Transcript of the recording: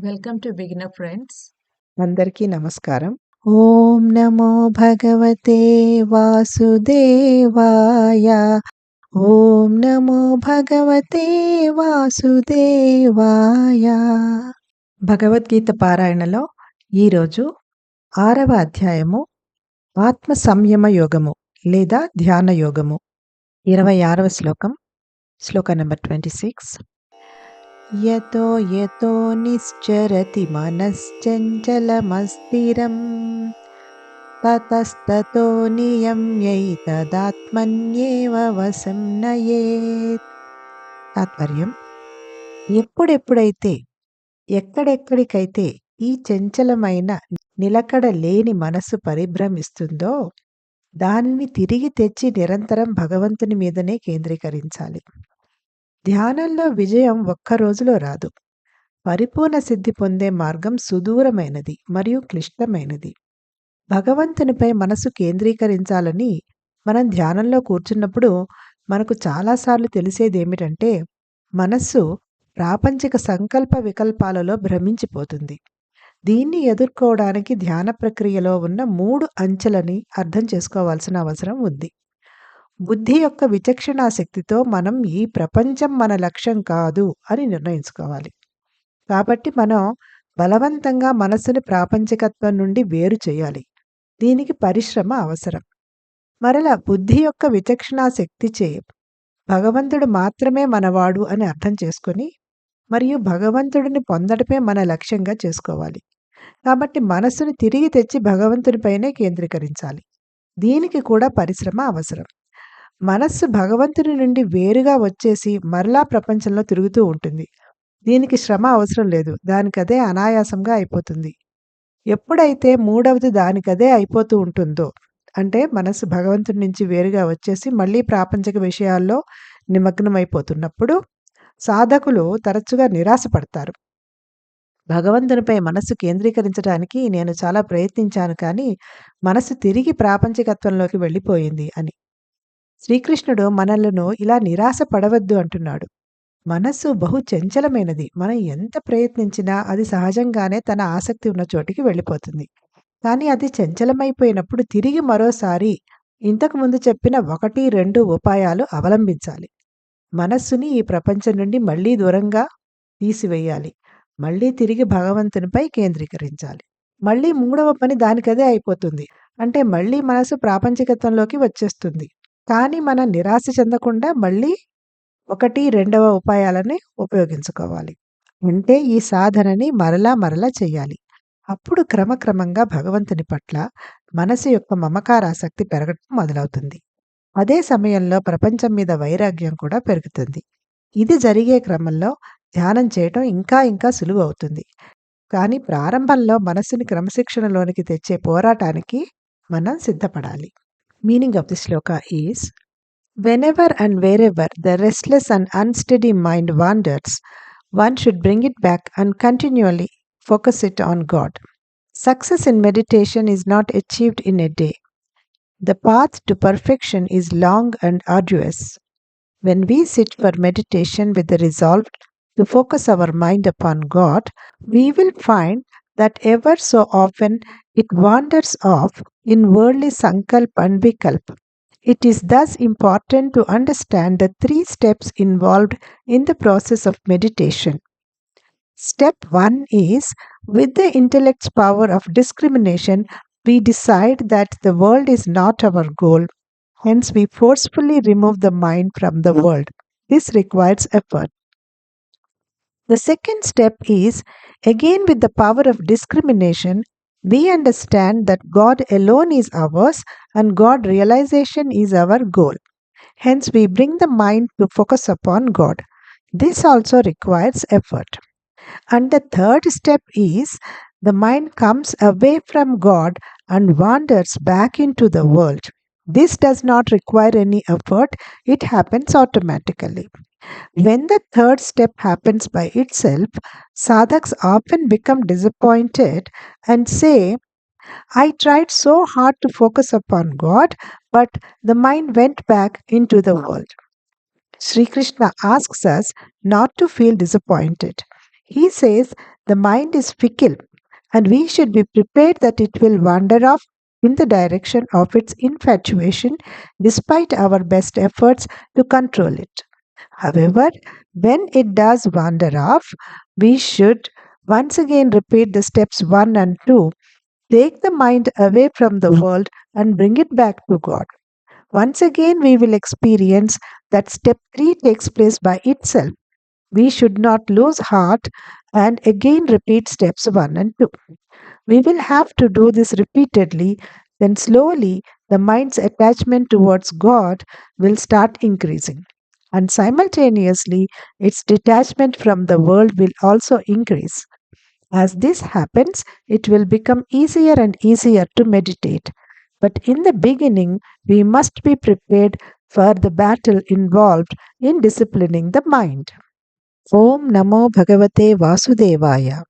Welcome to beginner friends. అందరికీ నమస్కారం. ఓం నమో భగవతే వాసుదేవాయ. ఓం నమో భగవతే వాసుదేవాయ. భగవద్గీత పారాయణలో ఈరోజు 6వ అధ్యాయము ఆత్మ సంయమ యోగము లేదా ధ్యాన యోగము 26వ శ్లోక నెంబర్ 26. యతో యతో నిశ్చరతి మనశ్చంచలమస్థిరం తతస్తతో నియమ్యైతదాత్మన్యేవ వశం నయేత్. తాత్పర్యం: ఎప్పుడెప్పుడైతే ఎక్కడెక్కడికైతే ఈ చంచలమైన నిలకడ లేని మనసు పరిభ్రమిస్తుందో దానిని తిరిగి తెచ్చి నిరంతరం భగవంతుని మీదనే కేంద్రీకరించాలి. ధ్యానంలో విజయం ఒక్క రోజులో రాదు. పరిపూర్ణ సిద్ధి పొందే మార్గం సుదూరమైనది మరియు క్లిష్టమైనది. భగవంతునిపై మనసు కేంద్రీకరించాలని మనం ధ్యానంలో కూర్చున్నప్పుడు మనకు చాలాసార్లు తెలిసేదేమిటంటే మనస్సు ప్రాపంచిక సంకల్ప వికల్పాలలో భ్రమించిపోతుంది. దీన్ని ఎదుర్కోవడానికి ధ్యాన ప్రక్రియలో ఉన్న 3 అంచెలని అర్థం చేసుకోవాల్సిన అవసరం ఉంది. బుద్ధి యొక్క విచక్షణా శక్తితో మనం ఈ ప్రపంచం మన లక్ష్యం కాదు అని నిర్ణయించుకోవాలి. కాబట్టి మనం బలవంతంగా మనస్సుని ప్రాపంచికత్వం నుండి వేరు చేయాలి. దీనికి పరిశ్రమ అవసరం. మరలా బుద్ధి యొక్క విచక్షణా శక్తిచే భగవంతుడు మాత్రమే మనవాడు అని అర్థం చేసుకొని మరియు భగవంతుడిని పొందడమే మన లక్ష్యంగా చేసుకోవాలి. కాబట్టి మనస్సుని తిరిగి తెచ్చి భగవంతునిపైనే కేంద్రీకరించాలి. దీనికి కూడా పరిశ్రమ అవసరం. మనస్సు భగవంతుని నుండి వేరుగా వచ్చేసి మరలా ప్రపంచంలో తిరుగుతూ ఉంటుంది. దీనికి శ్రమ అవసరం లేదు. దానికదే అనాయాసంగా అయిపోతుంది. ఎప్పుడైతే మూడవది దానికదే అయిపోతూ ఉంటుందో అంటే మనస్సు భగవంతుడి నుంచి వేరుగా వచ్చేసి మళ్ళీ ప్రాపంచిక విషయాల్లో నిమగ్నమైపోతున్నప్పుడు సాధకులు తరచుగా నిరాశపడతారు. భగవంతునిపై మనస్సు కేంద్రీకరించడానికి నేను చాలా ప్రయత్నించాను, కానీ మనస్సు తిరిగి ప్రాపంచికత్వంలోకి వెళ్ళిపోయింది అని. శ్రీకృష్ణుడు మనలను ఇలా నిరాశ పడవద్దు అంటున్నాడు. మనస్సు బహు చంచలమైనది. మనం ఎంత ప్రయత్నించినా అది సహజంగానే తన ఆసక్తి ఉన్న చోటికి వెళ్ళిపోతుంది. కానీ అది చంచలమైపోయినప్పుడు తిరిగి మరోసారి ఇంతకుముందు చెప్పిన 1-2 ఉపాయాలు అవలంబించాలి. మనస్సుని ఈ ప్రపంచం నుండి మళ్ళీ దూరంగా తీసివేయాలి. మళ్ళీ తిరిగి భగవంతునిపై కేంద్రీకరించాలి. మళ్ళీ 3వ పని దానికదే అయిపోతుంది. అంటే మళ్ళీ మనసు ప్రాపంచికత్వంలోకి వచ్చేస్తుంది. కానీ మనం నిరాశ చెందకుండా మళ్ళీ 1-2వ ఉపాయాలని ఉపయోగించుకోవాలి. అంటే ఈ సాధనని మరలా చెయ్యాలి. అప్పుడు క్రమక్రమంగా భగవంతుని పట్ల మనసు యొక్క మమకారాసక్తి పెరగటం మొదలవుతుంది. అదే సమయంలో ప్రపంచం మీద వైరాగ్యం కూడా పెరుగుతుంది. ఇది జరిగే క్రమంలో ధ్యానం చేయటం ఇంకా సులువు అవుతుంది. కానీ ప్రారంభంలో మనస్సుని క్రమశిక్షణలోనికి తెచ్చే పోరాటానికి మనం సిద్ధపడాలి. Meaning of the sloka is: whenever and wherever the restless and unsteady mind wanders, one should bring it back and continually focus it on God. Success in meditation is not achieved in a day. The path to perfection is long and arduous. When we sit for meditation with the resolve to focus our mind upon God, we will find that ever so often it wanders off in worldly sankalp and vikalp. It is thus important to understand the 3 steps involved in the process of meditation. Step 1 is, with the intellect's power of discrimination, we decide that the world is not our goal. Hence, we forcefully remove the mind from the world. This requires effort. The second step is, again with the power of discrimination, we understand that God alone is ours and God realization is our goal. Hence, we bring the mind to focus upon God. This also requires effort. And the third step is, the mind comes away from God and wanders back into the world. This does not require any effort, it happens automatically. When the third step happens by itself, sadhaks often become disappointed and say, I tried so hard to focus upon God, but the mind went back into the world. Sri Krishna asks us not to feel disappointed. He says The mind is fickle, and we should be prepared that it will wander off in the direction of its infatuation despite our best efforts to control it. However, when it does wander off, we should once again repeat the steps 1 and 2. Take the mind away from the world and bring it back to God. Once again, we will experience that step 3 takes place by itself. We should not lose heart and again repeat steps 1 and 2. We will have to do this repeatedly, then slowly the mind's attachment towards God will start increasing. And simultaneously, its detachment from the world will also increase. As this happens, it will become easier and easier to meditate. But in the beginning, we must be prepared for the battle involved in disciplining the mind. Om Namo Bhagavate Vasudevaya.